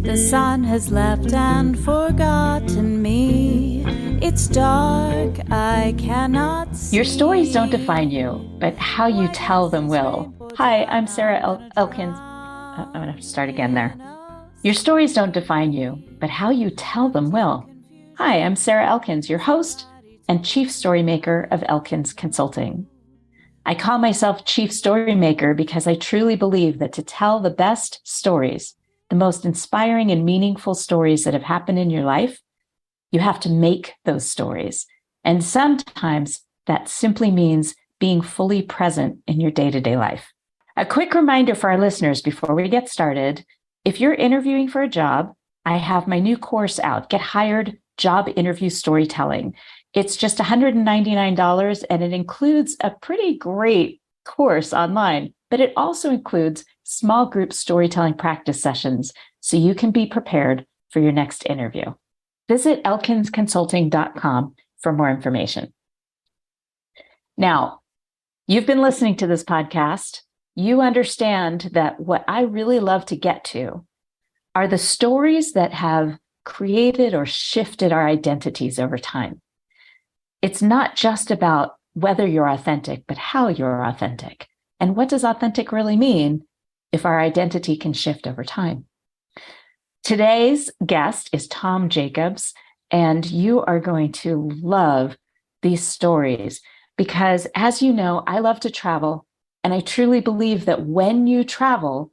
The sun has left and forgotten me. It's dark, I cannot see. Your stories don't define you, but how you tell them will. Hi, I'm Sarah Elkins. I'm going to start again there. Your stories don't define you, but how you tell them will. Hi, I'm Sarah Elkins, your host and chief story maker of Elkins Consulting. I call myself chief story maker because I truly believe that to tell the best stories, the most inspiring and meaningful stories that have happened in your life, you have to make those stories. And sometimes that simply means being fully present in your day-to-day life. A quick reminder for our listeners before we get started, if you're interviewing for a job, I have my new course out, Get Hired Job Interview Storytelling. It's just $199 and it includes a pretty great course online, but it also includes small group storytelling practice sessions so you can be prepared for your next interview. Visit elkinsconsulting.com for more information. Now, you've been listening to this podcast. You understand that what I really love to get to are the stories that have created or shifted our identities over time. It's not just about whether you're authentic, but how you're authentic. And what does authentic really mean if our identity can shift over time? Today's guest is Tom Jackobs, and you are going to love these stories because, as you know, I love to travel, and I truly believe that when you travel,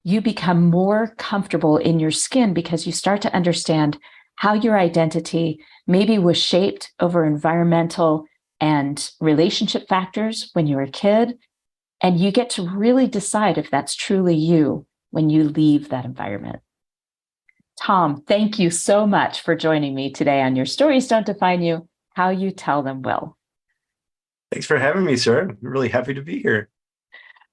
you become more comfortable in your skin because you start to understand how your identity maybe was shaped over environmental and relationship factors when you were a kid, and you get to really decide if that's truly you when you leave that environment. Tom, thank you so much for joining me today on Your Stories Don't Define You, How You Tell Them Will. Thanks for having me, sir. I'm really happy to be here.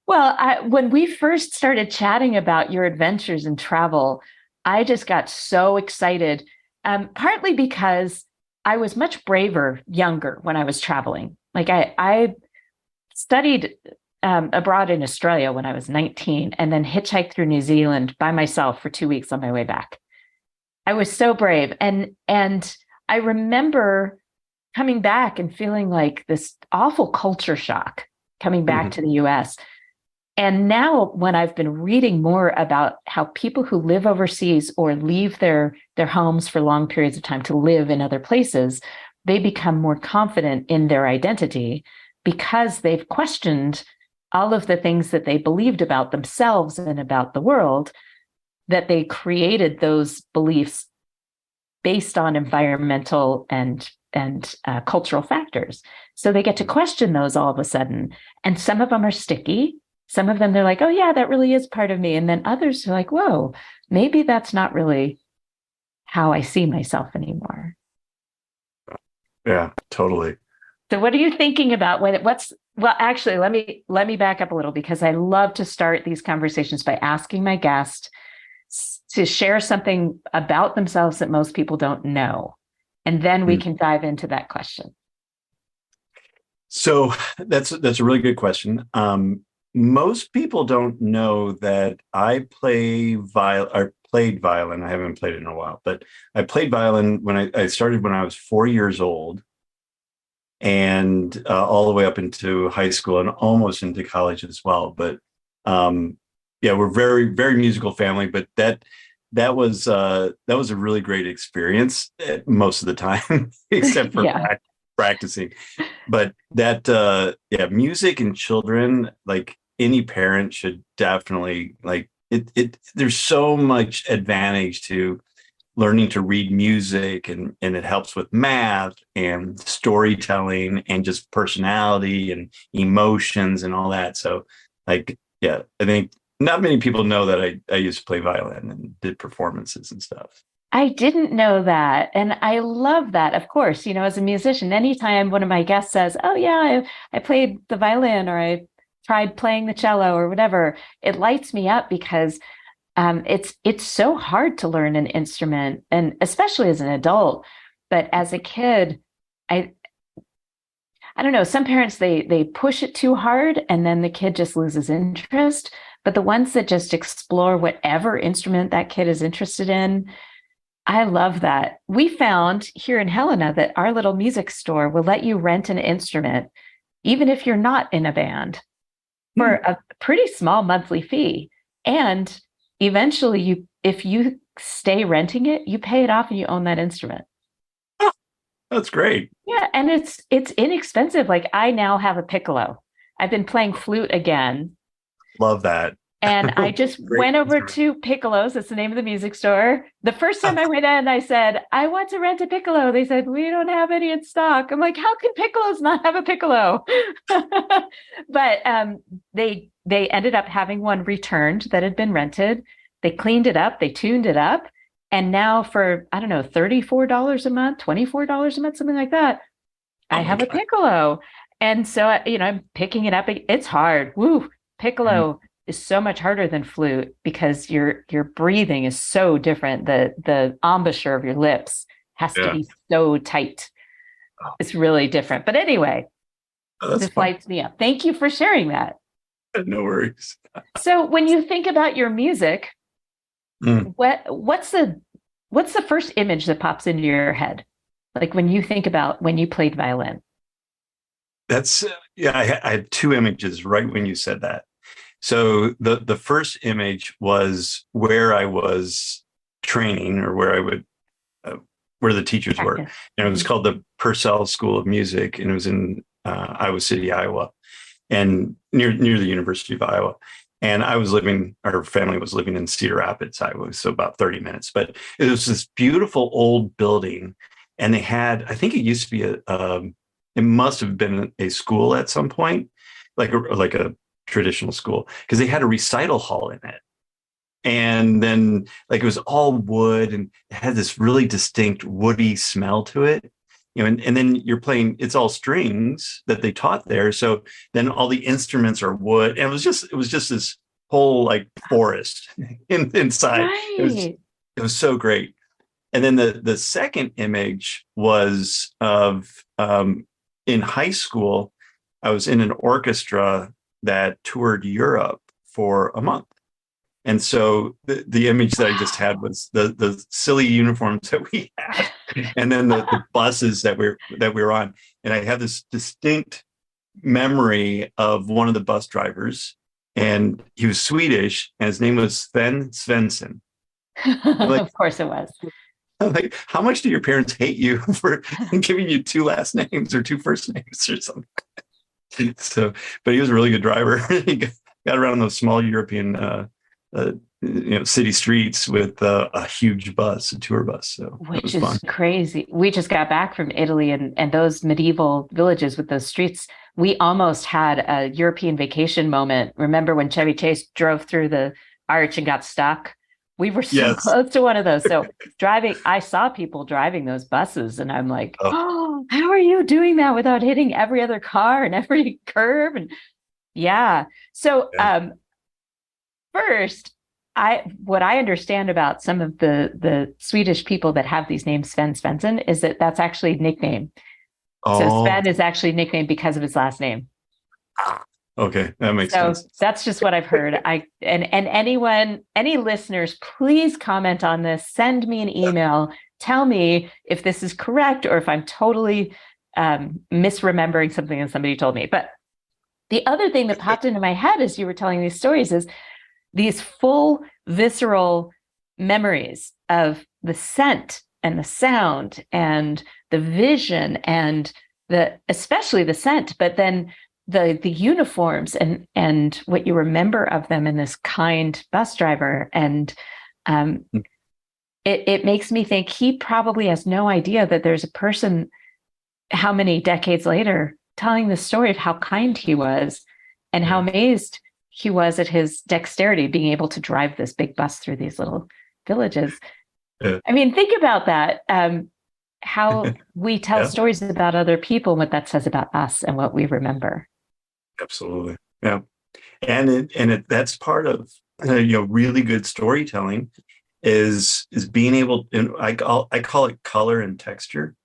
Well, when we first started chatting about your adventures in travel, I just got so excited, partly because I was much braver younger when I was traveling. Like I studied abroad in Australia when I was 19 and then hitchhiked through New Zealand by myself for 2 weeks on my way back. I was so brave. And I remember coming back and feeling like this awful culture shock coming back to the US. And now when I've been reading more about how people who live overseas or leave their homes for long periods of time to live in other places, they become more confident in their identity because they've questioned all of the things that they believed about themselves and about the world, that they created those beliefs based on environmental and cultural factors. So they get to question those all of a sudden. And some of them are sticky. Some of them, they're like, oh yeah, that really is part of me. And then others are like, whoa, maybe that's not really how I see myself anymore. Yeah, totally. So what are you thinking about well, actually, let me back up a little because I love to start these conversations by asking my guest to share something about themselves that most people don't know. And then we can dive into that question. So that's a really good question. Most people don't know that I played violin. I haven't played it in a while, but I played violin when I started when I was 4 years old, and all the way up into high school and almost into college as well. But yeah, we're very, very musical family. But that was a really great experience most of the time, except for practicing. But that music and children, like any parent should definitely like it. There's so much advantage to learning to read music, and it helps with math and storytelling and just personality and emotions and all that. So like, yeah, I think not many people know that I used to play violin and did performances and stuff. I didn't know that. And I love that. Of course, as a musician, anytime one of my guests says, oh yeah, I played the violin or I tried playing the cello or whatever, it lights me up because it's so hard to learn an instrument, and especially as an adult. But as a kid, I don't know, some parents, they push it too hard and then the kid just loses interest. but the ones that just explore whatever instrument that kid is interested in, I love that. We found here in Helena that our little music store will let you rent an instrument, even if you're not in a band, for a pretty small monthly fee. And eventually, if you stay renting it, you pay it off and you own that instrument. Oh, that's great. Yeah, and it's inexpensive. Like I now have a piccolo. I've been playing flute again. Love that. And I just went over to Piccolo's. That's the name of the music store. The first time I went in, I said, I want to rent a piccolo. They said, we don't have any in stock. I'm like, how can Piccolo's not have a piccolo? But they ended up having one returned that had been rented. They cleaned it up. They tuned it up. And now for, I don't know, $34 a month, $24 a month, something like that, I have a piccolo. And so, I'm picking it up. It's hard. Woo, piccolo is so much harder than flute because your breathing is so different. The embouchure of your lips has to be so tight. It's really different. But anyway, this lights me up. Thank you for sharing that. No worries. So when you think about your music, what's the first image that pops into your head? Like when you think about when you played violin? That's I had two images right when you said that. So the first image was where I was training, or where I would where the teachers were, and it was called the Purcell School of Music, and it was in Iowa City, Iowa, and near the University of Iowa. And our family was living in Cedar Rapids, Iowa, so about 30 minutes. But it was this beautiful old building, and they had, I think it used to be it must have been a school at some point, like a traditional school, because they had a recital hall in it. And then it was all wood, and it had this really distinct woody smell to it. And then you're playing, it's all strings that they taught there. So then all the instruments are wood. And it was just this whole forest inside. Right. It was so great. And then the second image was of in high school, I was in an orchestra that toured Europe for a month. And so the image that I just had was the silly uniforms that we had, and then the buses that we were on. And I have this distinct memory of one of the bus drivers, and he was Swedish, and his name was Sven Svensson. Of course it was. I'm like, how much do your parents hate you for giving you two last names or two first names or something? So, but he was a really good driver. He got around those small European city streets with a huge bus, a tour bus. So which is fun. Crazy. We just got back from Italy, and those medieval villages with those streets, we almost had a European vacation moment. Remember when Chevy Chase drove through the arch and got stuck? We were so close to one of those. So I saw people driving those buses, and I'm like, oh, how are you doing that without hitting every other car and every curve? And so first, what I understand about some of the Swedish people that have these names, Sven Svensson, is that that's actually a nickname. So Sven is actually nicknamed because of his last name. Okay, that makes sense. So that's just what I've heard. Any listeners, please comment on this. Send me an email. Tell me if this is correct or if I'm totally misremembering something that somebody told me. But the other thing that popped into my head as you were telling these stories is these full visceral memories of the scent and the sound and the vision and especially the scent, but then the uniforms and what you remember of them and this kind bus driver. And it makes me think he probably has no idea that there's a person how many decades later telling the story of how kind he was and how amazed he was at his dexterity, being able to drive this big bus through these little villages. I mean, think about that. How we tell stories about other people, what that says about us and what we remember. Absolutely. Yeah. And that's part of, really good storytelling is being able, and I call it color and texture,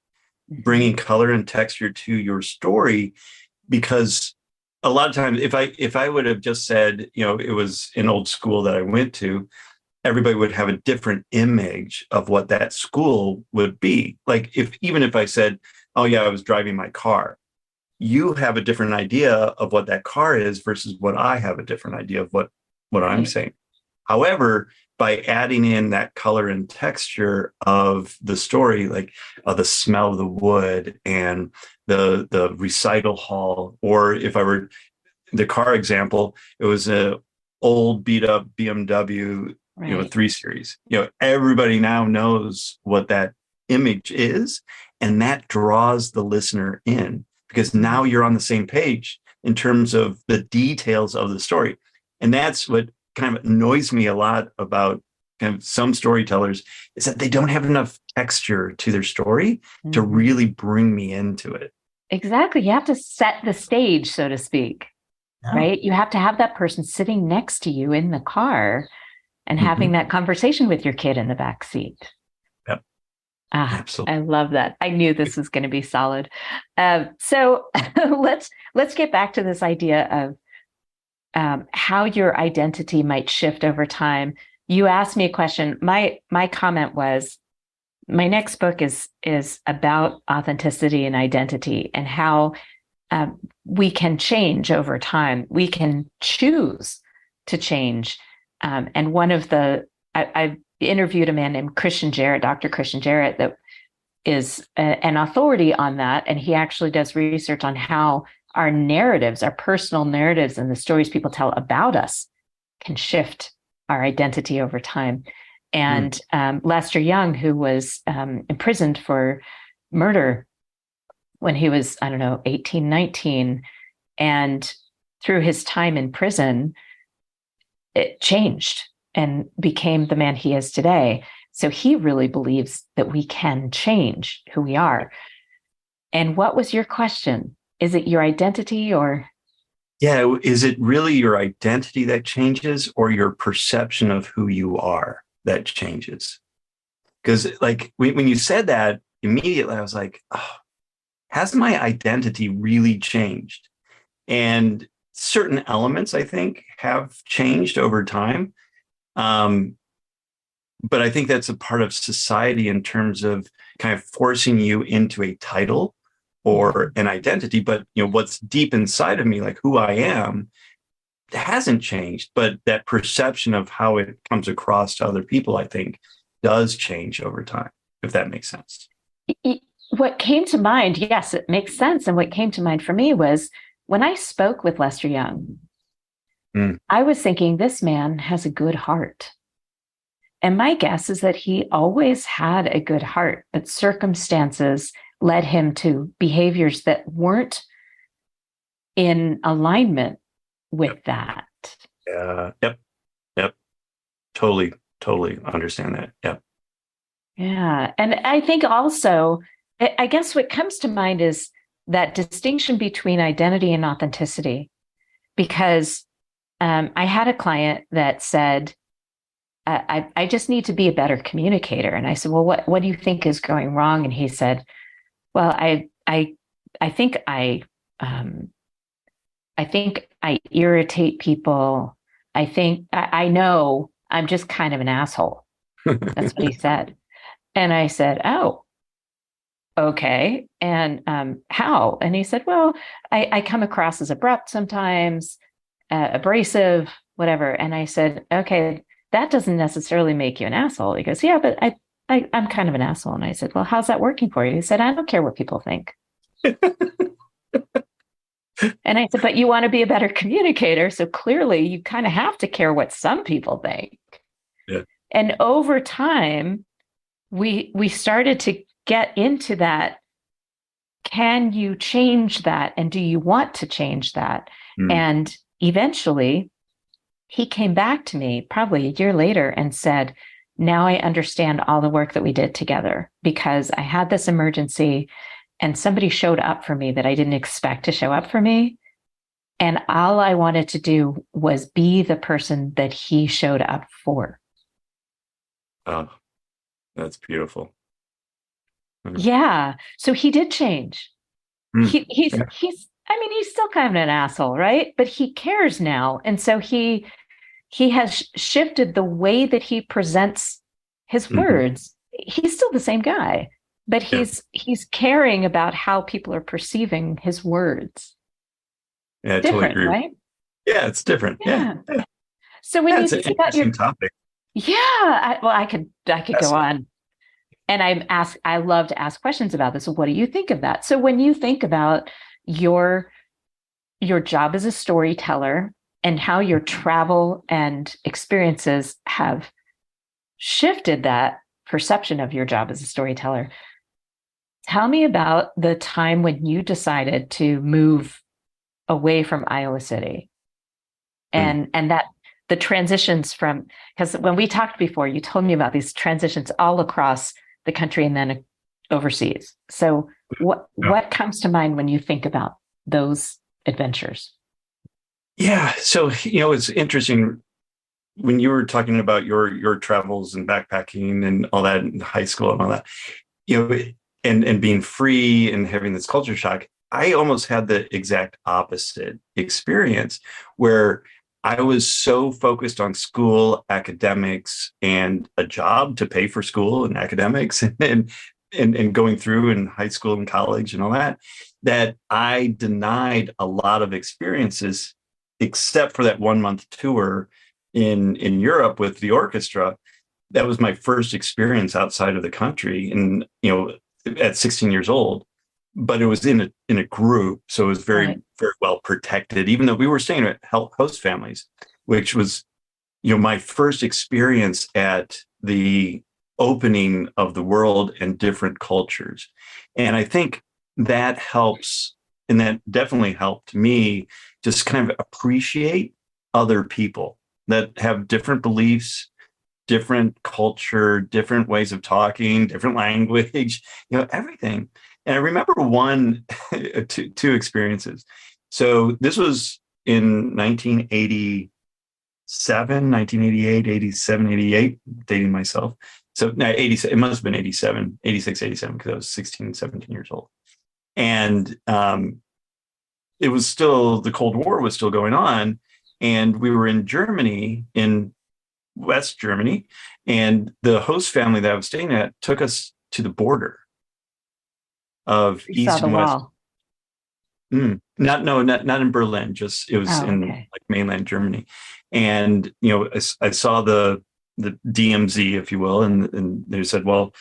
bringing color and texture to your story, because a lot of times if I would have just said, it was an old school that I went to, everybody would have a different image of what that school would be. Like even if I said, oh yeah, I was driving my car, you have a different idea of what that car is versus what I have a different idea of what I'm saying. However, by adding in that color and texture of the story, like the smell of the wood and the recital hall, or if I were the car example, it was a old beat up BMW, 3 Series. Everybody now knows what that image is, and that draws the listener in because now you're on the same page in terms of the details of the story. And that's what kind of annoys me a lot about kind of some storytellers, is that they don't have enough texture to their story to really bring me into it. Exactly. You have to set the stage, so to speak, right? You have to have that person sitting next to you in the car and having that conversation with your kid in the back seat. Yep. Absolutely. I love that. I knew this was going to be solid. So let's get back to this idea of how your identity might shift over time. You asked me a question. My comment was, my next book is about authenticity and identity and how we can change over time. We can choose to change. And one of I've interviewed a man named Christian Jarrett, Dr. Christian Jarrett, that is an authority on that. And he actually does research on how our narratives, our personal narratives and the stories people tell about us can shift our identity over time. And Lester Young, who was imprisoned for murder when he was, 18, 19, and through his time in prison, it changed and became the man he is today. So he really believes that we can change who we are. And what was your question? Is it your identity or? Yeah, is it really your identity that changes or your perception of who you are that changes? Because like when you said that, immediately I was like, oh, has my identity really changed? And certain elements, I think, have changed over time. But I think that's a part of society in terms of kind of forcing you into a title or an identity. But, what's deep inside of me, like who I am, hasn't changed. But that perception of how it comes across to other people, I think, does change over time, if that makes sense. What came to mind, yes, it makes sense. And what came to mind for me was when I spoke with Lester Young, I was thinking, this man has a good heart. And my guess is that he always had a good heart, but circumstances led him to behaviors that weren't in alignment with that. Yep. Totally understand that. Yep. Yeah. And I think also, I guess what comes to mind is that distinction between identity and authenticity, because I had a client that said, I just need to be a better communicator. And I said, well, what do you think is going wrong? And he said, well, I think I irritate people. I think I know I'm just kind of an asshole. That's what he said. And I said, oh, okay. And how? And he said, well, I come across as abrupt sometimes, abrasive, whatever. And I said, okay, that doesn't necessarily make you an asshole. He goes, yeah, but I'm kind of an asshole. And I said, well, how's that working for you? He said, I don't care what people think. And I said, but you want to be a better communicator. So clearly you kind of have to care what some people think. Yeah. And over time, we started to get into that. Can you change that? And do you want to change that? And eventually he came back to me probably a year later and said, now I understand all the work that we did together, because I had this emergency and somebody showed up for me that I didn't expect to show up for me. And all I wanted to do was be the person that he showed up for. Oh, that's beautiful. Yeah. So he did change. He's I mean, he's still kind of an asshole, right? But he cares now. And so he has shifted the way that he presents his words. He's still the same guy, but Yeah. he's caring about how people are perceiving his words. Yeah, I totally Different, agree. right? Yeah, it's different. Yeah. So when you It's an think about your interesting topic. I could go on. And I love to ask questions about this. So what do you think of that? So when you think about your job as a storyteller and how your travel and experiences have shifted that perception of your job as a storyteller, tell me about the time when you decided to move away from Iowa City and that the transitions from, because when we talked before, you told me about these transitions all across the country and then overseas. So what comes to mind when you think about those adventures? Yeah. So, it's interesting when you were talking about your travels and backpacking and all that in high school and all that, and being free and having this culture shock. I almost had the exact opposite experience where I was so focused on school, academics, and a job to pay for school and academics and going through in high school and college and all that, that I denied a lot of experiences, except for that 1 month tour in Europe with the orchestra. That was my first experience outside of the country, and at 16 years old. But it was in a group, so it was very very well protected. Even though we were staying at host families, which was my first experience at the opening of the world and different cultures. And I think that helps, and that definitely helped me just kind of appreciate other people that have different beliefs, different culture, different ways of talking, different language, everything. And I remember two experiences. So this was in 1987, 1988, 87, 88, dating myself. So no, 80, it must have been 87, 86, 87, because I was 16, 17 years old. And it was still, the Cold War was still going on. And we were in Germany, in West Germany. And the host family that I was staying at took us to the border of East and West. Not in Berlin, just it was in like mainland Germany. And I saw the DMZ, if you will, and they said, well,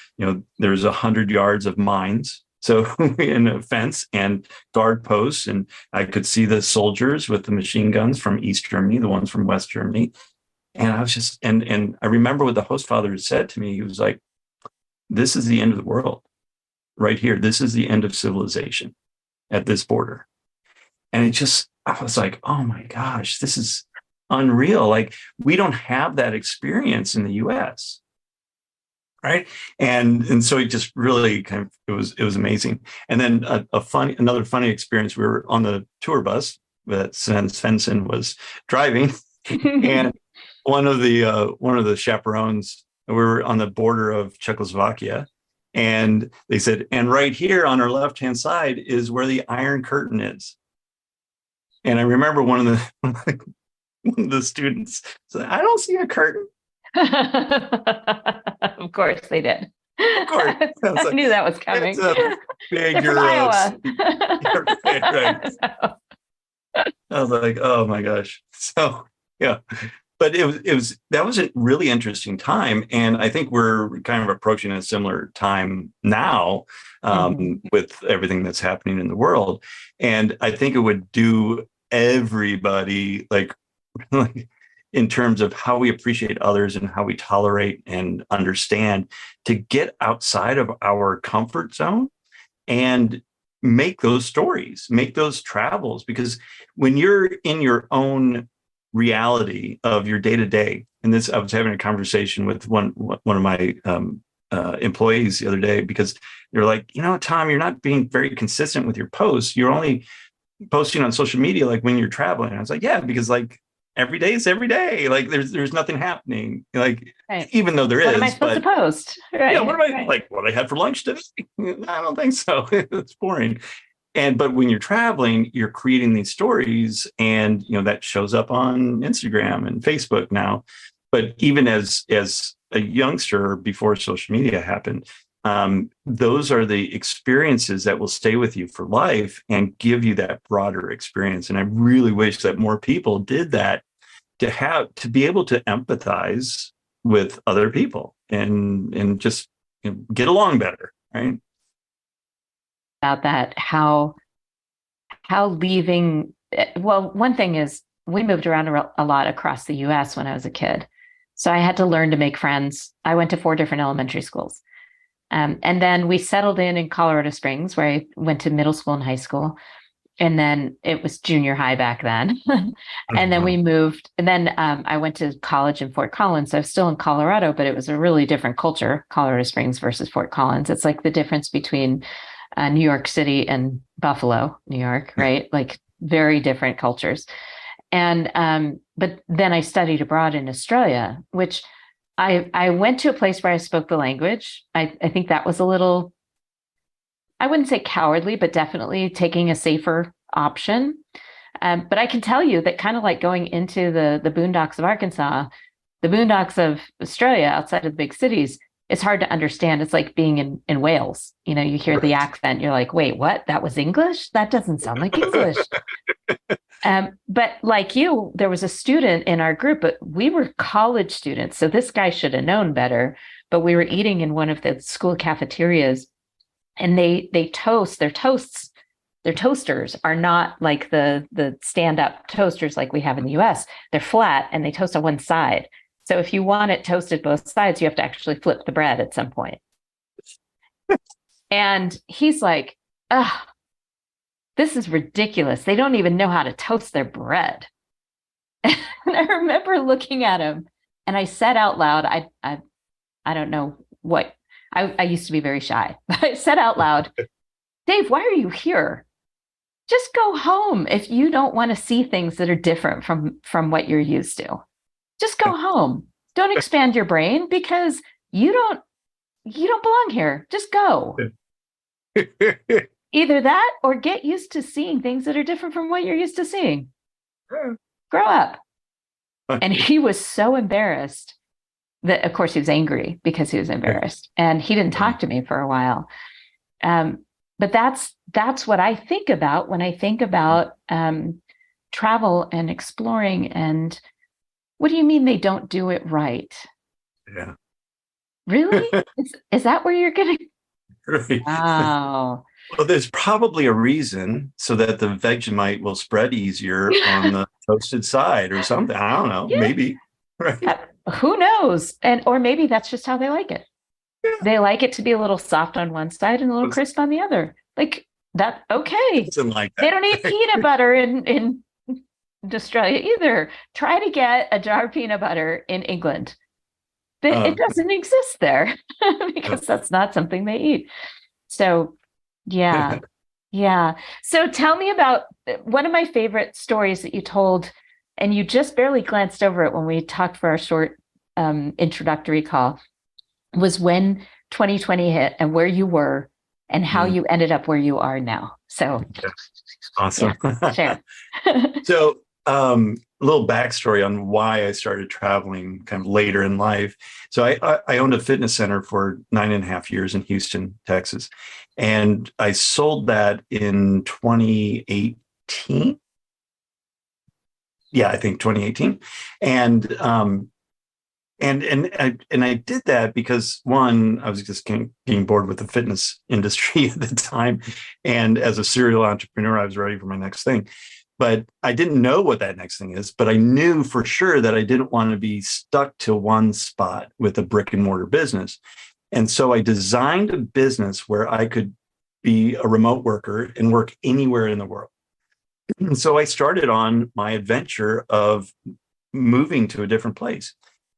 there's 100 yards of mines, so in a fence and guard posts, and I could see the soldiers with the machine guns from East Germany, the ones from West Germany. And I was just, and I remember what the host father said to me. He was like, this is the end of the world right here. This is the end of civilization at this border. And I was like, oh my gosh, this is unreal. Like, we don't have that experience in the US. Right. And so it just really kind of, it was amazing. And then another funny experience. We were on the tour bus that Svensson was driving, and one of the chaperones, we were on the border of Czechoslovakia, and they said, and right here on our left-hand side is where the Iron Curtain is. And I remember one of the students said, I don't see a curtain. Of course they did. Of course. I knew that was coming. They're from Iowa. Right. I was like, oh my gosh. So yeah. But that was a really interesting time. And I think we're kind of approaching a similar time now with everything that's happening in the world. And I think it would do everybody like in terms of how we appreciate others and how we tolerate and understand, to get outside of our comfort zone and make those stories, make those travels. Because when you're in your own reality of your day-to-day, and this, I was having a conversation with one of my employees the other day, because they're like, Tom, you're not being very consistent with your posts. You're only posting on social media like when you're traveling. And I was like, yeah, because like every day is every day. Like there's nothing happening. Like even though there is. What am I supposed to post? Right. Yeah, what I had for lunch today? I don't think so. It's boring. but when you're traveling, you're creating these stories, and that shows up on Instagram and Facebook now. But even as a youngster before social media happened, those are the experiences that will stay with you for life and give you that broader experience. And I really wish that more people did that, to be able to empathize with other people and just get along better, right? About that, how leaving, well, one thing is we moved around a lot across the US when I was a kid. So I had to learn to make friends. I went to 4 different elementary schools. And then we settled in Colorado Springs, where I went to middle school and high school. And then it was junior high back then. And then we moved. And then I went to college in Fort Collins. So I was still in Colorado, but it was a really different culture, Colorado Springs versus Fort Collins. It's like the difference between New York City and Buffalo, New York, right? Like very different cultures. And but then I studied abroad in Australia, which I went to a place where I spoke the language. I think that was a little, I wouldn't say cowardly, but definitely taking a safer option. But I can tell you that, kind of like going into the boondocks of Arkansas, the boondocks of Australia, outside of the big cities, it's hard to understand. It's like being in Wales. You hear the accent, you're like, wait, what? That was English? That doesn't sound like English. But like you, there was a student in our group, but we were college students. So this guy should have known better. But we were eating in one of the school cafeterias, and they toast their toasts. Their toasters are not like the stand-up toasters like we have in the US. They're flat and they toast on one side. So if you want it toasted both sides, you have to actually flip the bread at some point. And he's like, ugh, this is ridiculous. They don't even know how to toast their bread. And I remember looking at him, and I said out loud, I don't know what, I used to be very shy, but I said out loud, Dave, why are you here? Just go home if you don't want to see things that are different from what you're used to. Just go home. Don't expand your brain, because you don't belong here. Just go. Either that or get used to seeing things that are different from what you're used to seeing. Grow up. And he was so embarrassed that, of course, he was angry because he was embarrassed, and he didn't talk to me for a while. But that's what I think about when I think about travel and exploring. And what do you mean they don't do it right? Yeah. Really? Is that where you're going to? Right. Wow. Well, there's probably a reason, so that the Vegemite will spread easier on the toasted side or something. I don't know. Yeah. Maybe. Right. Who knows? Or maybe that's just how they like it. Yeah. They like it to be a little soft on one side and a little crisp on the other. Like that. Okay. Like that. They don't eat peanut butter in Australia either. Try to get a jar of peanut butter in England. It doesn't exist there because that's not something they eat. So, yeah. Yeah. So tell me about one of my favorite stories that you told, and you just barely glanced over it when we talked for our short introductory call, was when 2020 hit and where you were and how you ended up where you are now. So awesome. Yeah, share. So a little backstory on why I started traveling kind of later in life. So I owned a fitness center for 9.5 years in Houston, Texas. And I sold that in 2018. Yeah, I think 2018. And I did that because, one, I was just being bored with the fitness industry at the time. And as a serial entrepreneur, I was ready for my next thing. But I didn't know what that next thing is, but I knew for sure that I didn't want to be stuck to one spot with a brick and mortar business. And so I designed a business where I could be a remote worker and work anywhere in the world. And so I started on my adventure of moving to a different place.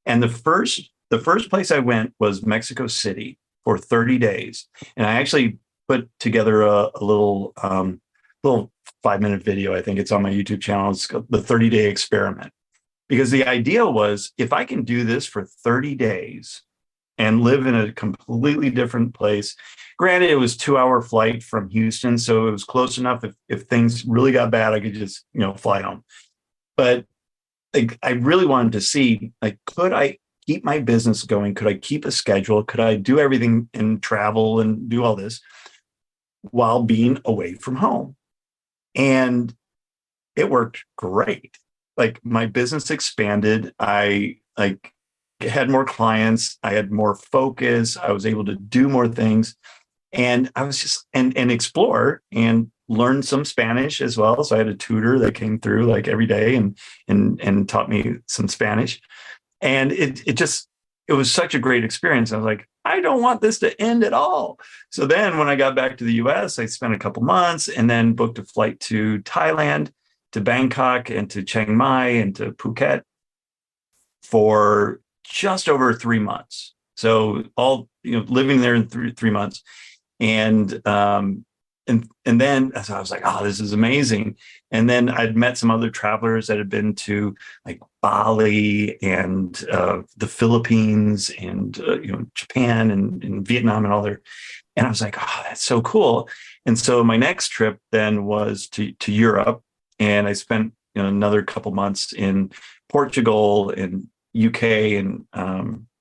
And the first place I went was Mexico City for 30 days. And I actually put together a little 5-minute video. I think it's on my YouTube channel. It's called the 30-day experiment. Because the idea was, if I can do this for 30 days and live in a completely different place. Granted, it was 2 hour flight from Houston, so it was close enough. If things really got bad, I could just, fly home. But like, I really wanted to see, like, could I keep my business going? Could I keep a schedule? Could I do everything and travel and do all this while being away from home? And it worked great. Like, my business expanded. I had more clients. I had more focus. I was able to do more things. And I was just and explore and learn some Spanish as well. So I had a tutor that came through like every day and taught me some Spanish. And it was such a great experience. I was like, I don't want this to end at all. So then when I got back to the US, I spent a couple months and then booked a flight to Thailand, to Bangkok, and to Chiang Mai, and to Phuket for just over 3 months. So all, living there in 3 months. And then so I was like, oh, this is amazing. And then I'd met some other travelers that had been to like Bali and the Philippines and Japan and Vietnam and all there. And I was like, oh, that's so cool. And so my next trip then was to Europe, and I spent another couple months in Portugal and UK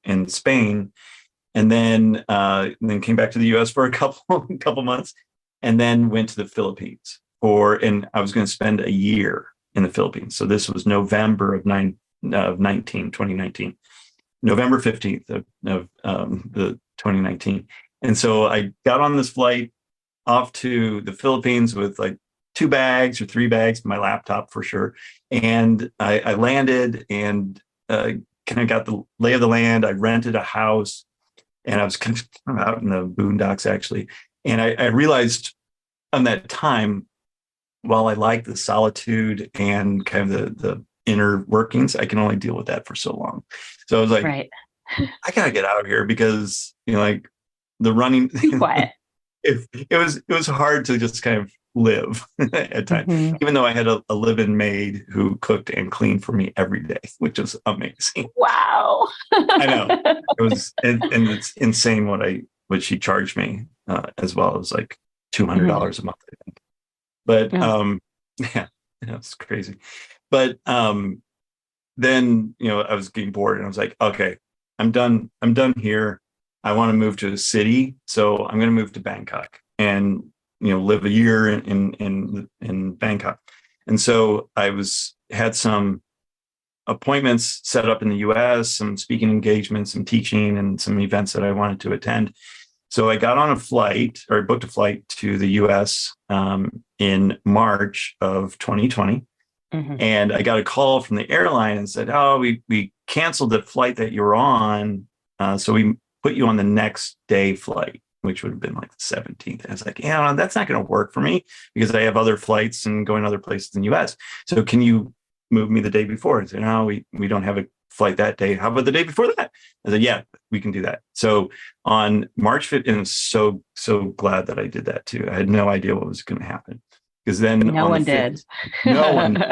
and Spain. And then came back to the U.S. for a couple months, and then went to the Philippines and I was going to spend a year in the Philippines. So this was November of 2019, November 15th of the 2019. And so I got on this flight off to the Philippines with like 2 bags or 3 bags, my laptop for sure. And I landed and kind of got the lay of the land. I rented a house. And I was kind of out in the boondocks, actually. And I realized on that time, while I like the solitude and kind of the inner workings, I can only deal with that for so long. So I was like, right. I gotta get out of here because, like the running, Be quiet. it was hard to just kind of live at times, even though I had a live-in maid who cooked and cleaned for me every day, which was amazing. Wow. I know it was, and it's insane what she charged me, as well as like $200 a month, I think. But yeah, it's crazy. But then I was getting bored, and I was like, okay, I'm done here. I want to move to a city, so I'm going to move to Bangkok and live a year in Bangkok. And so I had some appointments set up in the US, some speaking engagements, some teaching, and some events that I wanted to attend. So I got on a flight, or booked a flight to the US in March of 2020. And I got a call from the airline and said, oh, we canceled the flight that you were on. So we put you on the next day flight, which would have been like the 17th. I was like, yeah, that's not going to work for me because I have other flights and going other places in the US. So can you move me the day before? I said, no, we don't have a flight that day. How about the day before that? I said, yeah, we can do that. So on March 5th, and I'm so glad that I did that too. I had no idea what was going to happen because then no one did. No one.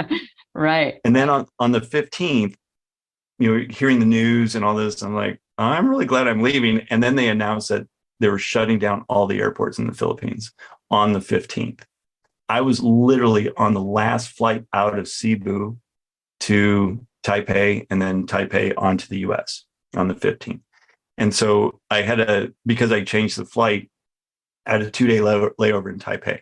Right. And then on the 15th, hearing the news and all this, I'm like, I'm really glad I'm leaving. And then they announced that they were shutting down all the airports in the Philippines on the 15th. I was literally on the last flight out of Cebu to Taipei, and then Taipei onto the US on the 15th. And so because I changed the flight, I had a 2-day layover in Taipei.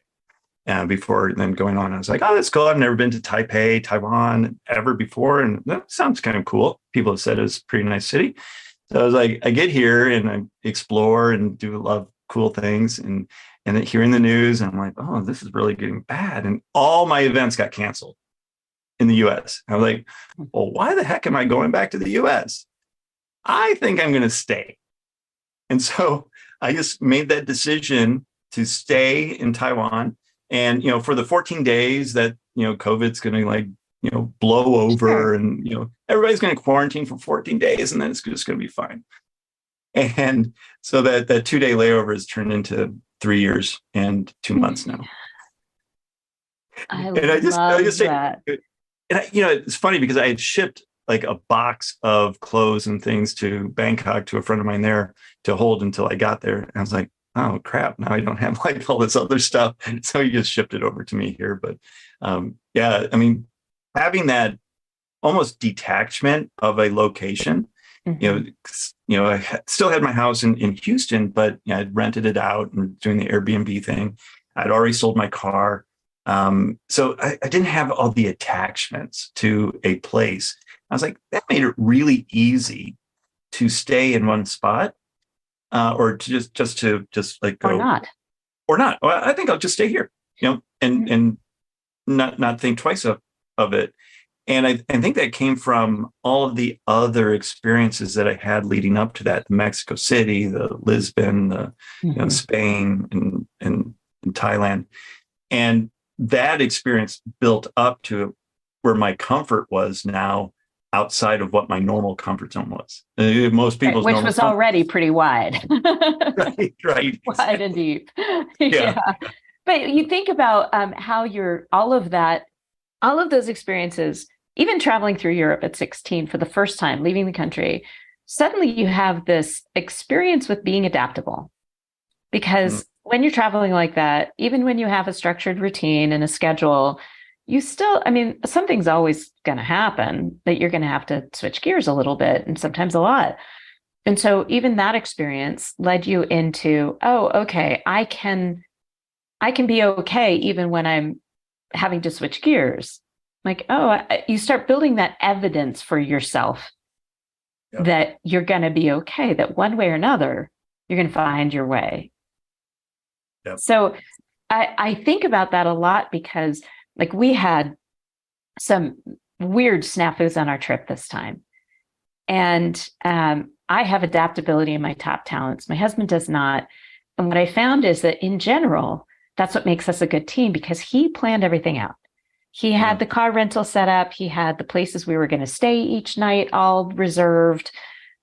Before then going on, I was like, oh, that's cool. I've never been to Taipei, Taiwan ever before. And that sounds kind of cool. People have said it's a pretty nice city. So I was like, I get here and I explore and do a lot of cool things. And then hearing the news, and I'm like, oh, this is really getting bad. And all my events got canceled in the US. I was like, well, why the heck am I going back to the US? I think I'm going to stay. And so I just made that decision to stay in Taiwan. And, for the 14 days that, COVID's going to blow over, and, everybody's going to quarantine for 14 days, and then it's just going to be fine. And so that 2-day layover has turned into 3 years and 2 months now. I just say, that. And it's funny because I had shipped like a box of clothes and things to Bangkok to a friend of mine there to hold until I got there. And I was like, oh crap, now I don't have like all this other stuff. So he just shipped it over to me here. But yeah, I mean, having that almost detachment of a location, I still had my house in Houston, but I'd rented it out and doing the Airbnb thing. I'd already sold my car. So I didn't have all the attachments to a place. I was like, that made it really easy to stay in one spot, or to just like go or not. Well, I think I'll just stay here, and not think twice of it. And I think that came from all of the other experiences that I had leading up to that: Mexico City, the Lisbon, the Spain, and Thailand, and that experience built up to where my comfort was now outside of what my normal comfort zone was. Most people's which was already pretty wide. right. Wide and deep. Yeah. But you think about how all of those experiences, even traveling through Europe at 16 for the first time, leaving the country, suddenly you have this experience with being adaptable. Because when you're traveling like that, even when you have a structured routine and a schedule, you still, something's always going to happen that you're going to have to switch gears a little bit, and sometimes a lot. And so even that experience led you into, oh, okay, I can be okay even when I'm having to switch gears. Like, you start building that evidence for yourself that you're going to be okay, that one way or another, you're going to find your way. Yep. So I think about that a lot because like we had some weird snafus on our trip this time. And I have adaptability in my top talents. My husband does not. And what I found is that in general, that's what makes us a good team, because he planned everything out. He had the car rental set up. He had the places we were going to stay each night all reserved,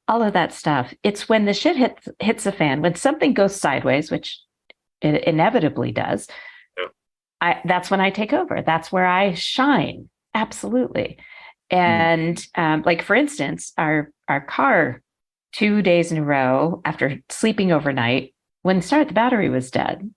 all of that stuff. It's when the shit hits the fan, when something goes sideways, which it inevitably does, that's when I take over. That's where I shine. Absolutely. And like, for instance, our car 2 days in a row after sleeping overnight, when the battery was dead.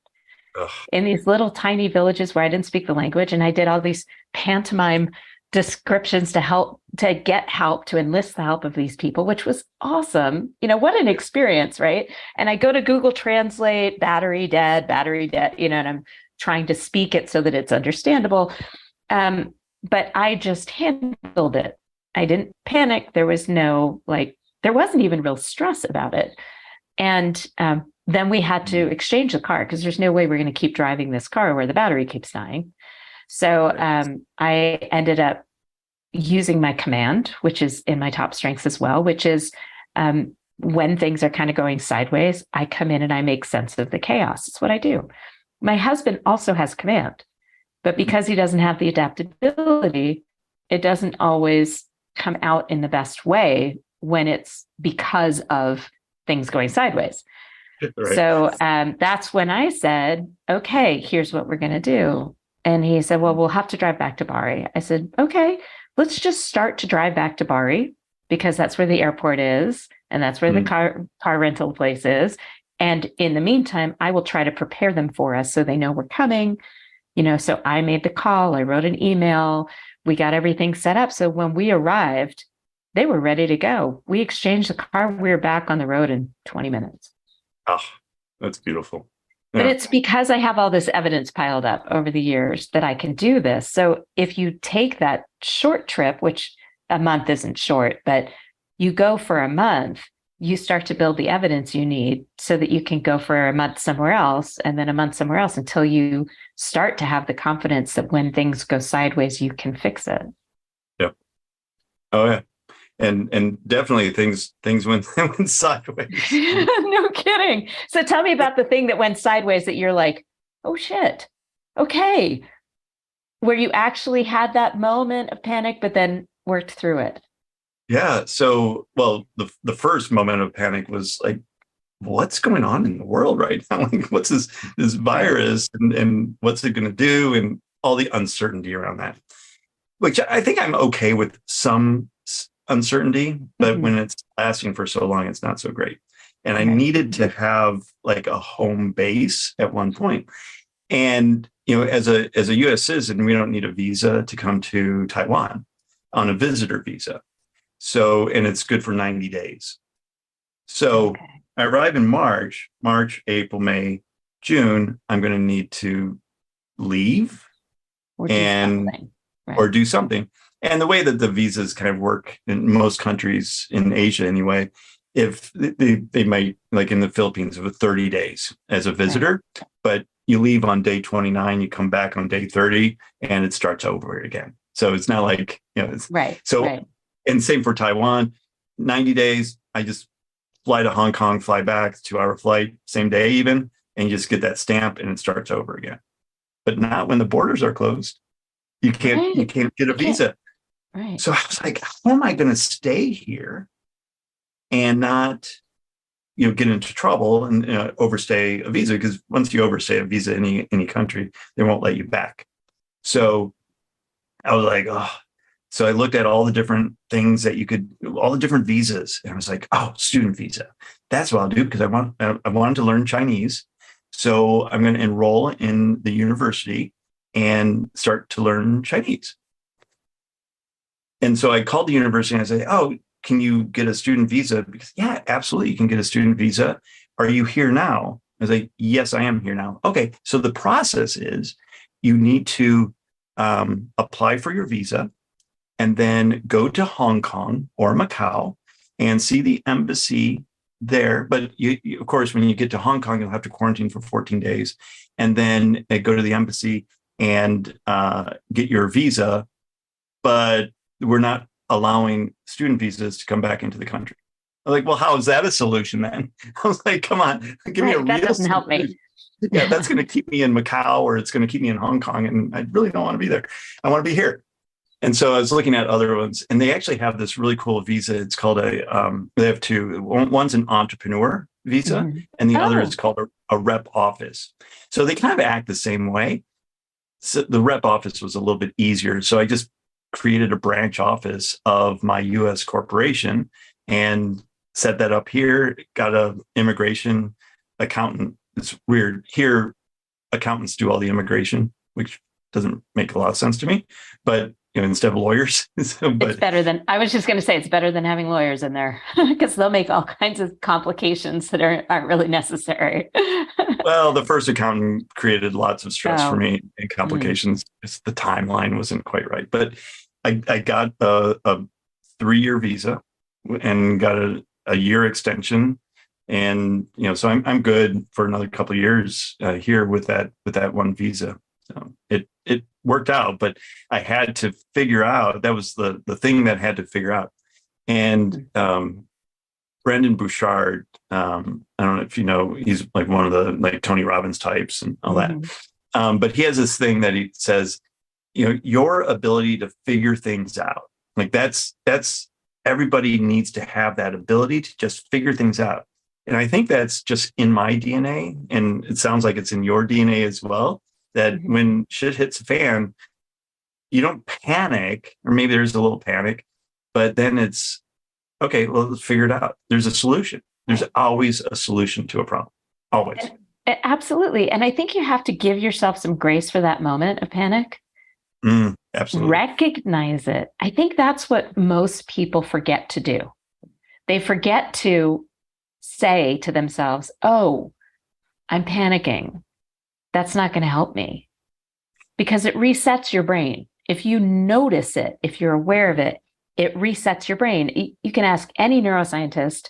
Ugh. In these little tiny villages where I didn't speak the language. And I did all these pantomime descriptions to get help, to enlist the help of these people, which was awesome. What an experience, right? And I go to Google Translate, battery dead, and I'm trying to speak it so that it's understandable. But I just handled it. I didn't panic. There was there wasn't even real stress about it. And then we had to exchange the car because there's no way we're going to keep driving this car where the battery keeps dying. So I ended up using my command, which is in my top strengths as well, which is when things are kind of going sideways, I come in and I make sense of the chaos. It's what I do. My husband also has command, but because he doesn't have the adaptability, it doesn't always come out in the best way when it's because of things going sideways. Right. So that's when I said, okay, here's what we're going to do. And he said, well, we'll have to drive back to Bari. I said, okay, let's just start to drive back to Bari because that's where the airport is. And that's where the car rental place is. And in the meantime, I will try to prepare them for us so they know we're coming. So I made the call. I wrote an email. We got everything set up. So when we arrived, they were ready to go. We exchanged the car. We were back on the road in 20 minutes. Oh, that's beautiful. Yeah. But it's because I have all this evidence piled up over the years that I can do this. So if you take that short trip, which a month isn't short, but you go for a month, you start to build the evidence you need so that you can go for a month somewhere else and then a month somewhere else until you start to have the confidence that when things go sideways, you can fix it. Yep. Oh, yeah. And definitely things went sideways. No kidding. So tell me about the thing that went sideways that you're like, oh, shit. Okay. Where you actually had that moment of panic, but then worked through it. Yeah. So, well, the first moment of panic was like, what's going on in the world right now? Like, what's this virus and what's it going to do? And all the uncertainty around that, which I think I'm okay with some uncertainty, but when Mhm. it's lasting for so long, it's not so great. And I Right. needed to have like a home base at one point. And as a U.S. citizen, we don't need a visa to come to Taiwan on a visitor visa. So, and it's good for 90 days. So Okay. I arrive in March, April, May, June. I'm going to need to leave Or do and something. Right. or do something. And the way that the visas kind of work in most countries in Asia, anyway, if they might, like in the Philippines, of 30 days as a visitor, but you leave on day 29, you come back on day 30, and it starts over again. So it's not like, Right. so, Right. and same for Taiwan, 90 days, I just fly to Hong Kong, fly back, 2-hour flight, same day even, and you just get that stamp and it starts over again. But not when the borders are closed. You can't Right. get a visa. Right. So I was like, how am I going to stay here and not, get into trouble and overstay a visa? Because once you overstay a visa in any country, they won't let you back. So I was like, oh. So I looked at all the different things that all the different visas, and I was like, oh, student visa. That's what I'll do because I wanted to learn Chinese. So I'm going to enroll in the university and start to learn Chinese. And so I called the university and I said, oh, can you get a student visa? Because, yeah, absolutely. You can get a student visa. Are you here now? I was like, yes, I am here now. Okay. So the process is you need to apply for your visa and then go to Hong Kong or Macau and see the embassy there. But of course, when you get to Hong Kong, you'll have to quarantine for 14 days and then go to the embassy and get your visa. But we're not allowing student visas to come back into the country. I'm like, well, how is that a solution then? I was like, come on, give me a real That doesn't help solution. me. Yeah, that's going to keep me in Macau or it's going to keep me in Hong Kong. And I really don't want to be there. I want to be here. And so I was looking at other ones, and they actually have this really cool visa. It's called they have two. One's an entrepreneur visa, Mhm. and the other Oh. is called a rep office. So they kind of act the same way. So the rep office was a little bit easier. So I just created a branch office of my U.S. corporation and set that up here. Got an immigration accountant. It's weird. Here, accountants do all the immigration, which doesn't make a lot of sense to me. But instead of lawyers. It's better than, I was just going to say, it's better than having lawyers in there because they'll make all kinds of complications that aren't really necessary. Well, the first accountant created lots of stress for me and complications. The timeline wasn't quite right. But I got a 3-year visa and got a year extension. And, so I'm good for another couple of years here with that one visa. So it worked out, but I had to figure out, that was the thing that I had to figure out. And Brendan Bouchard, I don't know if you know, he's like one of the like Tony Robbins types and all that. But he has this thing that he says, your ability to figure things out, like that's everybody needs to have that ability to just figure things out. And I think that's just in my DNA. And it sounds like it's in your DNA as well, that when shit hits the fan, you don't panic, or maybe there's a little panic, but then it's, okay, well, let's figure it out. There's a solution. There's always a solution to a problem. Always. Absolutely. And I think you have to give yourself some grace for that moment of panic. Absolutely. Recognize it. I think that's what most people forget to do. They forget to say to themselves, oh, I'm panicking. That's not going to help me, because it resets your brain. If you notice it, if you're aware of it, it resets your brain. You can ask any neuroscientist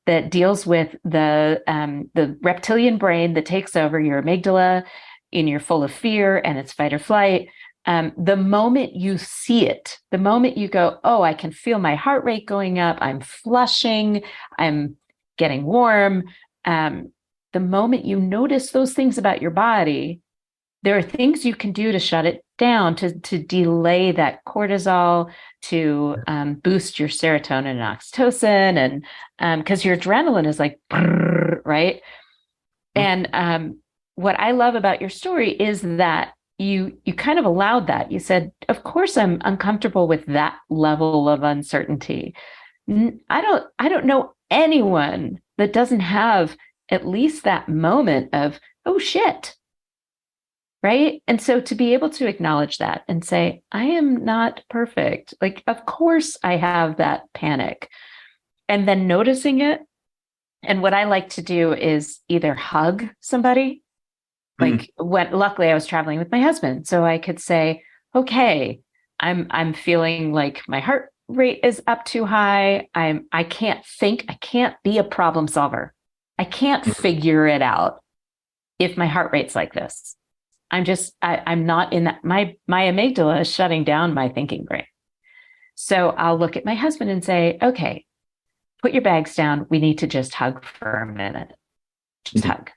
that deals with the reptilian brain that takes over your amygdala and you're full of fear and it's fight or flight. The moment you see it, the moment you go, oh, I can feel my heart rate going up, I'm flushing, I'm getting warm. The moment you notice those things about your body, there are things you can do to shut it down, to delay that cortisol, to boost your serotonin and oxytocin, and because your adrenaline is like, right? And what I love about your story is that you kind of allowed that. You said, of course I'm uncomfortable with that level of uncertainty. I don't know anyone that doesn't have at least that moment of, oh shit. Right. And so to be able to acknowledge that and say, I am not perfect. Like, of course I have that panic. And then noticing it. And what I like to do is either hug somebody. Like when luckily I was traveling with my husband. So I could say, okay, I'm feeling like my heart rate is up too high. I can't think, I can't be a problem solver. I can't figure it out if my heart rate's like this. I'm not in that. My amygdala is shutting down my thinking brain. So I'll look at my husband and say, okay, put your bags down. We need to just hug for a minute. Just hug.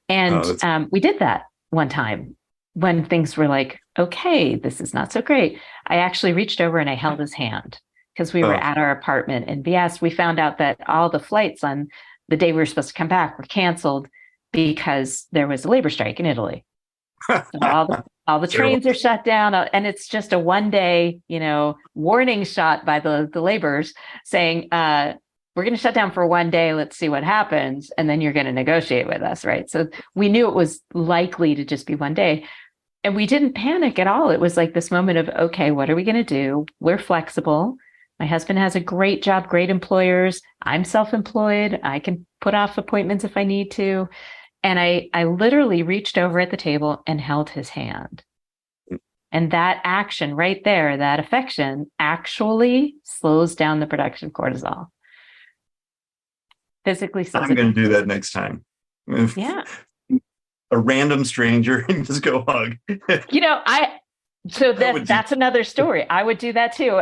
And we did that one time when things were like, okay, this is not so great. I actually reached over and I held his hand because we were at our apartment in BS. We found out that all the flights on the day we were supposed to come back were canceled because there was a labor strike in Italy. So all the trains are shut down, and it's just a 1 day, warning shot by the laborers saying, we're going to shut down for 1 day. Let's see what happens. And then you're going to negotiate with us. Right. So we knew it was likely to just be 1 day. And we didn't panic at all. It was like this moment of, okay, what are we going to do? We're flexible. My husband has a great job, great employers. I'm self-employed. I can put off appointments if I need to. And I literally reached over at the table and held his hand. And that action right there, that affection actually slows down the production of cortisol. Physically. I'm going to do that next time. Yeah. A random stranger and just go hug. That's another story. I would do that too.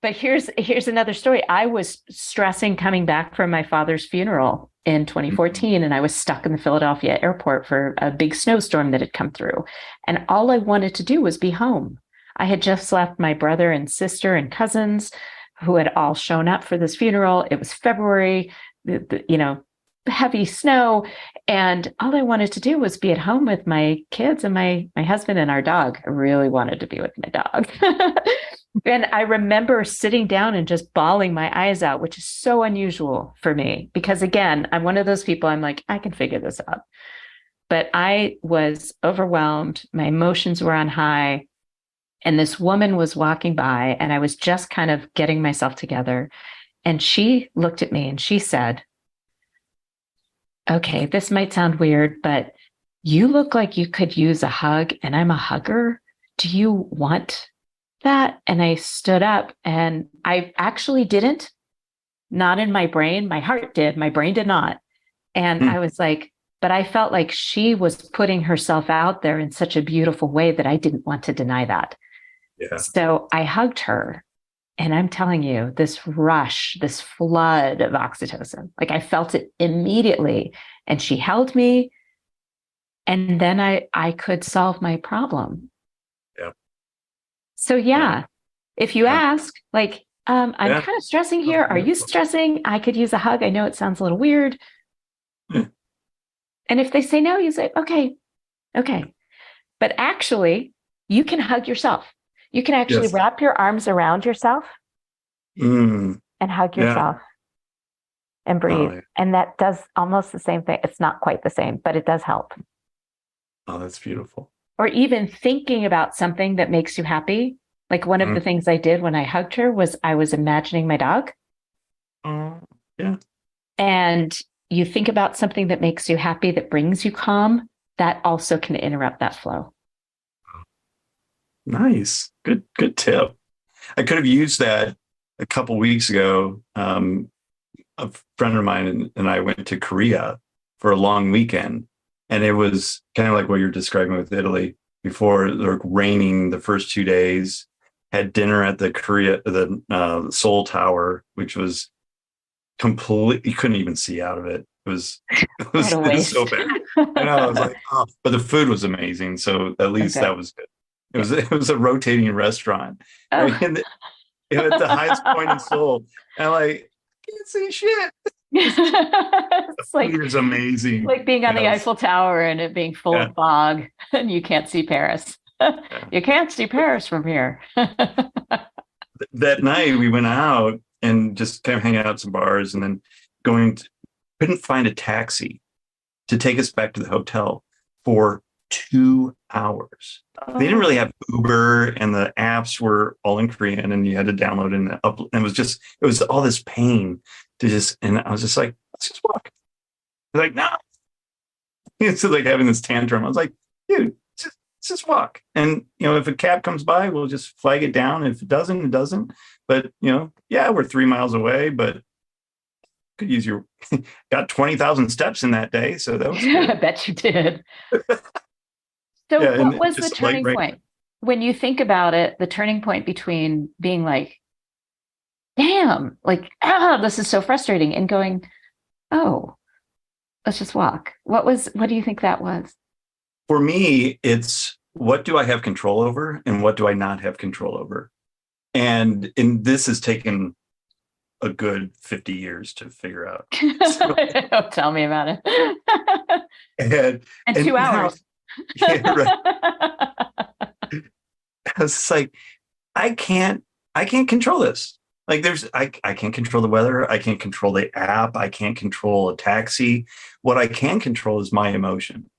But here's another story. I was stressing coming back from my father's funeral in 2014, and I was stuck in the Philadelphia airport for a big snowstorm that had come through. And all I wanted to do was be home. I had just left my brother and sister and cousins who had all shown up for this funeral. It was February, heavy snow. And all I wanted to do was be at home with my kids and my husband and our dog. I really wanted to be with my dog. And I remember sitting down and just bawling my eyes out, which is so unusual for me, because again, I'm one of those people, I'm like, I can figure this out. But I was overwhelmed. My emotions were on high. And this woman was walking by, and I was just kind of getting myself together. And she looked at me and she said, okay, this might sound weird, but you look like you could use a hug, and I'm a hugger. Do you want that? And I stood up, and I actually didn't, not in my brain. My heart did, my brain did not. And I was like, but I felt like she was putting herself out there in such a beautiful way that I didn't want to deny that. Yeah. So I hugged her, and I'm telling you, this rush, this flood of oxytocin, like I felt it immediately. And she held me, and then I could solve my problem. Yeah. So if you ask, like, I'm kind of stressing here. Are you stressing? I could use a hug. I know it sounds a little weird. And if they say no, you say, okay. But actually, you can hug yourself. You can actually wrap your arms around yourself and hug yourself and breathe. Yeah. And that does almost the same thing. It's not quite the same, but it does help. Oh, that's beautiful. Or even thinking about something that makes you happy. Like one of the things I did when I hugged her was I was imagining my dog. Yeah. And you think about something that makes you happy, that brings you calm, that also can interrupt that flow. Nice. Good tip. I could have used that a couple weeks ago. A friend of mine and I went to Korea for a long weekend. And it was kind of like what you're describing with Italy. Before, like raining the first 2 days, had dinner at the Seoul Tower, which was completely, you couldn't even see out of it. It was so bad. I know, I was like, but the food was amazing. So at least that was good. It was a rotating restaurant. I mean, at the highest point in Seoul. And I'm like, I can't see shit. It's like It's amazing. like being on the Yes. Eiffel Tower and it being full Yeah. of fog and you can't see Paris. You can't see Paris from here. That night we went out and just kind of hanging out at some bars, and then couldn't find a taxi to take us back to the hotel for 2 hours. They didn't really have Uber, and the apps were all in Korean, and you had to download and and it was all this pain to just, and I was just like, let's just walk. They're like, no. It's like having this tantrum. I was like, dude, let's just walk. And, if a cab comes by, we'll just flag it down. If it doesn't, it doesn't. But, yeah, we're 3 miles away, but could use got 20,000 steps in that day. So that was good. I bet you did. So Yeah, what was the turning point? When you think about it, the turning point between being like, damn, like, this is so frustrating, and going, oh, let's just walk. What do you think that was? For me, it's what do I have control over and what do I not have control over? And this has taken a good 50 years to figure out. So, don't tell me about it. and 2 hours. Yeah, right. I was like, I can't control this. Like I can't control the weather. I can't control the app. I can't control a taxi. What I can control is my emotion.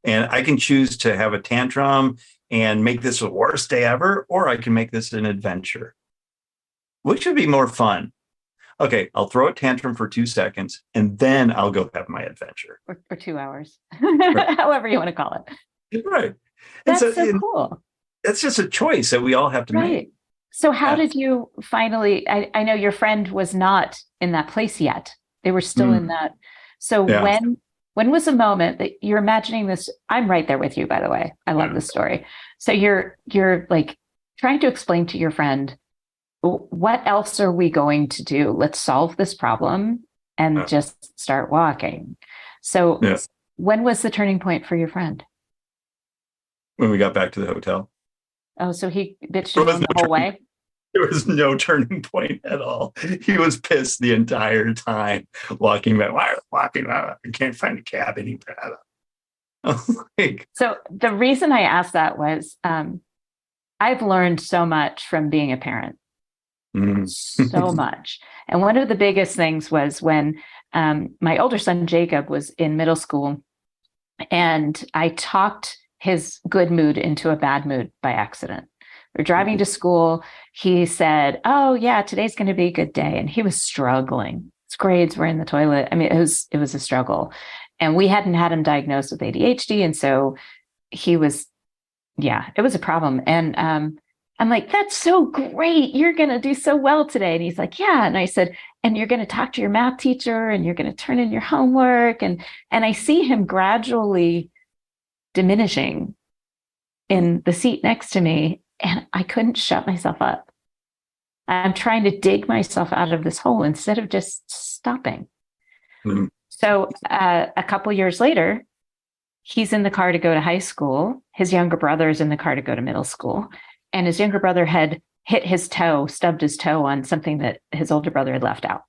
And I can choose to have a tantrum and make this the worst day ever, or I can make this an adventure. Which would be more fun? Okay, I'll throw a tantrum for 2 seconds, and then I'll go have my adventure. Or 2 hours, Right. However you want to call it. Right. That's so cool. That's just a choice that we all have to make. So how did you finally, I know your friend was not in that place yet. They were still in that. So when was the moment that you're imagining this? I'm right there with you, by the way. I love this story. So you're like trying to explain to your friend, what else are we going to do? Let's solve this problem and just start walking. So when was the turning point for your friend? When we got back to the hotel. Oh, so he bitched you the whole way? There was no turning point at all. He was pissed the entire time walking back. Why are we walking? I can't find a cab anywhere. I was like, so the reason I asked that was I've learned so much from being a parent. So much. And one of the biggest things was when my older son, Jacob, was in middle school, and I talked his good mood into a bad mood by accident. We're driving to school. He said, oh yeah, today's going to be a good day. And he was struggling. His grades were in the toilet. I mean, it was a struggle. And we hadn't had him diagnosed with ADHD. And so it was a problem. And I'm like, that's so great. You're going to do so well today. And he's like, yeah. And I said, and you're going to talk to your math teacher and you're going to turn in your homework. And I see him gradually diminishing in the seat next to me. And I couldn't shut myself up. I'm trying to dig myself out of this hole instead of just stopping. Mm-hmm. So a couple years later, he's in the car to go to high school. His younger brother is in the car to go to middle school. And his younger brother had stubbed his toe on something that his older brother had left out.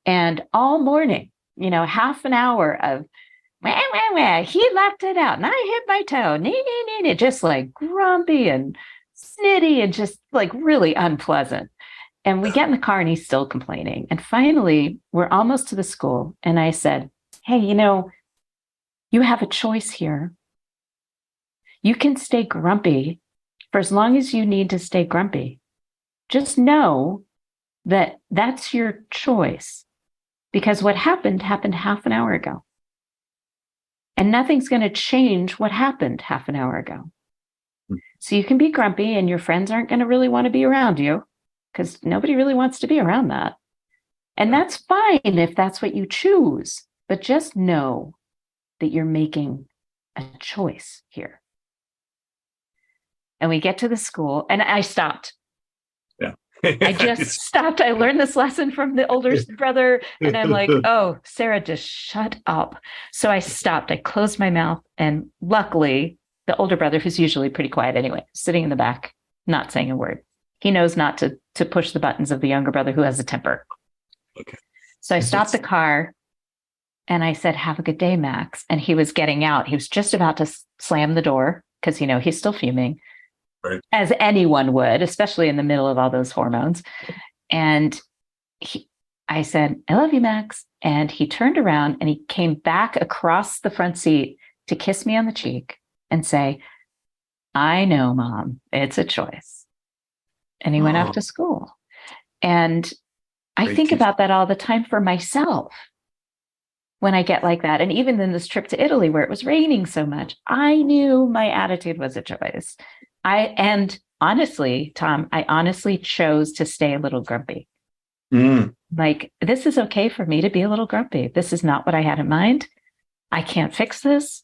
And all morning, half an hour of, wah, wah, wah, he left it out and I hit my toe, just like grumpy and snitty and just like really unpleasant. And we get in the car and he's still complaining. And finally, we're almost to the school. And I said, hey, you have a choice here. You can stay grumpy for as long as you need to stay grumpy. Just know that that's your choice, because what happened half an hour ago. And nothing's going to change what happened half an hour ago. So you can be grumpy and your friends aren't going to really want to be around you, because nobody really wants to be around that. And that's fine if that's what you choose, but just know that you're making a choice here. And we get to the school and I stopped. Yeah. I just stopped. I learned this lesson from the older brother. And I'm like, oh, Sarah, just shut up. So I stopped. I closed my mouth. And luckily, the older brother, who's usually pretty quiet anyway, sitting in the back, not saying a word. He knows not to push the buttons of the younger brother who has a temper. Okay. So I stopped the car and I said, "Have a good day, Max." And he was getting out. He was just about to slam the door because, he's still fuming, Right. as anyone would, especially in the middle of all those hormones. And I said, "I love you, Max." And he turned around and he came back across the front seat to kiss me on the cheek and say, "I know, Mom, it's a choice." And he went off to school. And I think about that all the time for myself when I get like that. And even in this trip to Italy where it was raining so much, I knew my attitude was a choice. And honestly, Tom, I honestly chose to stay a little grumpy. Like, this is okay for me to be a little grumpy. This is not what I had in mind. I can't fix this.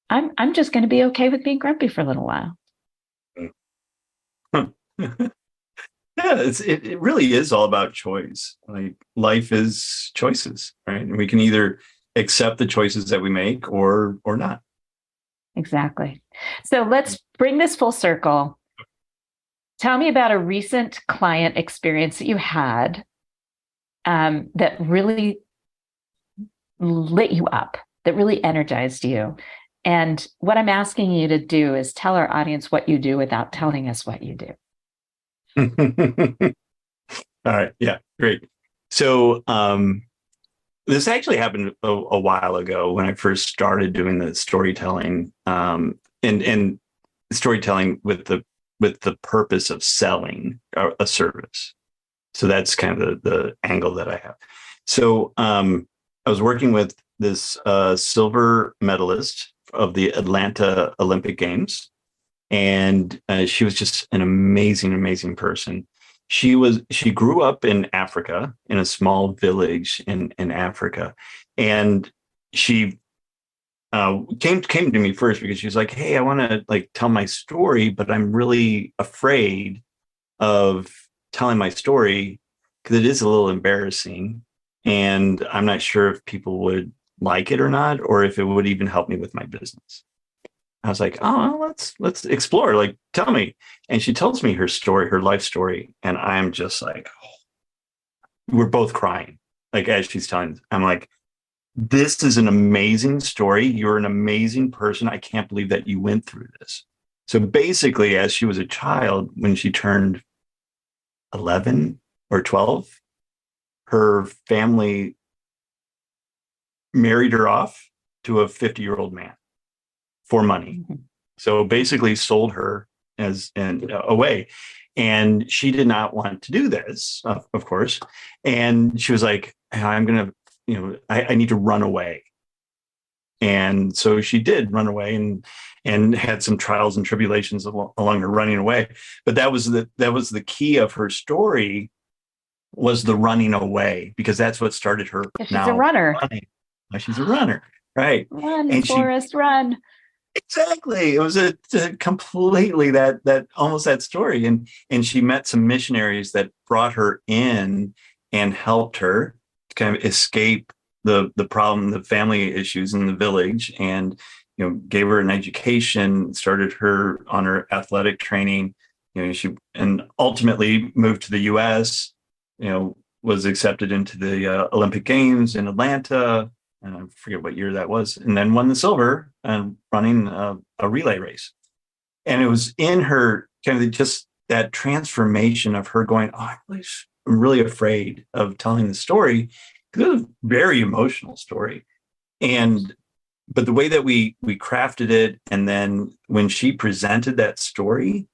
I'm just going to be okay with being grumpy for a little while. Yeah, it really is all about choice. Like, life is choices, right? And we can either accept the choices that we make or not. Exactly. So let's bring this full circle. Tell me about a recent client experience that you had that really lit you up, that really energized you. And what I'm asking you to do is tell our audience what you do without telling us what you do. All right. Yeah, great. So this actually happened a while ago when I first started doing the storytelling, and storytelling with the purpose of selling a service. So that's kind of the angle that I have. So I was working with this silver medalist of the Atlanta Olympic Games. And she was just an amazing, amazing person. She grew up in Africa, in a small village in Africa. And she came to me first because she was like, "Hey, I want to tell my story, but I'm really afraid of telling my story because it is a little embarrassing. And I'm not sure if people would like it or not, or if it would even help me with my business." I was like, "Oh, well, let's explore. Like, tell me." And she tells me her story, her life story, and I'm just like, we're both crying. Like, as she's telling, I'm like, "This is an amazing story. You're an amazing person. I can't believe that you went through this." So basically, as she was a child, when she turned 11 or 12, her family married her off to a 50-year-old man for money. So basically sold her away. And she did not want to do this, of course. And she was like, "I'm going to, I need to run away." And so she did run away and had some trials and tribulations along her running away. But that was the key of her story, was the running away, because that's what started her. She's a runner. Running. She's a runner, right? Run, and Forrest, run. Exactly. It was a completely that almost that story. And she met some missionaries that brought her in and helped her to kind of escape the problem, the family issues in the village, and gave her an education, started her on her athletic training. She and ultimately moved to the US, was accepted into the Olympic Games in Atlanta. And I forget what year that was, and then won the silver and running a relay race. And it was in her kind of just that transformation of her going, "Oh, I'm really afraid of telling the story," because it was a very emotional story. But the way that we crafted it, and then when she presented that story,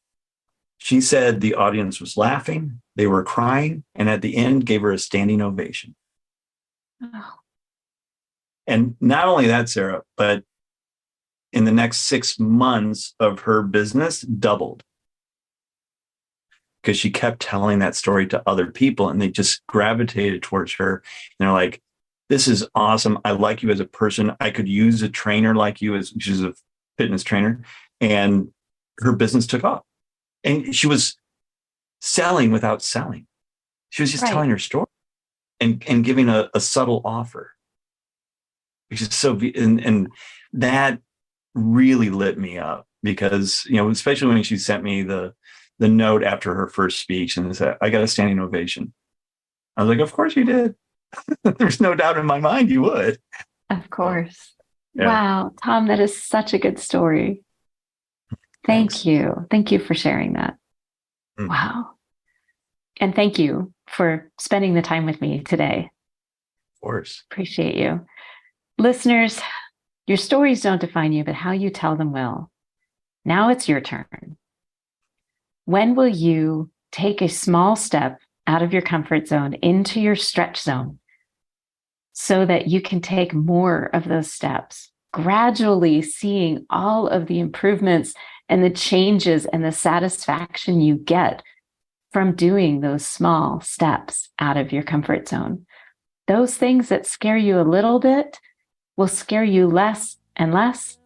she said the audience was laughing, they were crying, and at the end gave her a standing ovation. Oh. And not only that, Sarah, but in the next 6 months of her business doubled, because she kept telling that story to other people and they just gravitated towards her. And they're like, "This is awesome. I like you as a person. I could use a trainer like you," she's a fitness trainer. And her business took off. And she was selling without selling. She was just telling her story and giving a subtle offer. Which is so, and that really lit me up, because especially when she sent me the note after her first speech and said, "I got a standing ovation." I was like, "Of course you did." There's no doubt in my mind you would. Of course. Yeah. Wow, Tom, that is such a good story. Thanks. Thank you. Thank you for sharing that. Wow. And thank you for spending the time with me today. Of course. Appreciate you. Listeners, your stories don't define you, but how you tell them will. Now it's your turn. When will you take a small step out of your comfort zone into your stretch zone so that you can take more of those steps, gradually seeing all of the improvements and the changes and the satisfaction you get from doing those small steps out of your comfort zone? Those things that scare you a little bit will scare you less and less,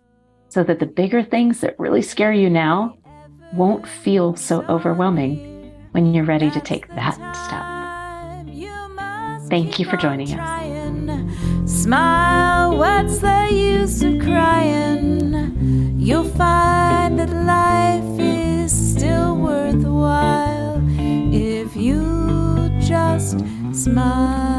so that the bigger things that really scare you now won't feel so overwhelming when you're ready to take that step. Thank you for joining us. Smile, what's the use of crying? You'll find that life is still worthwhile if you just smile.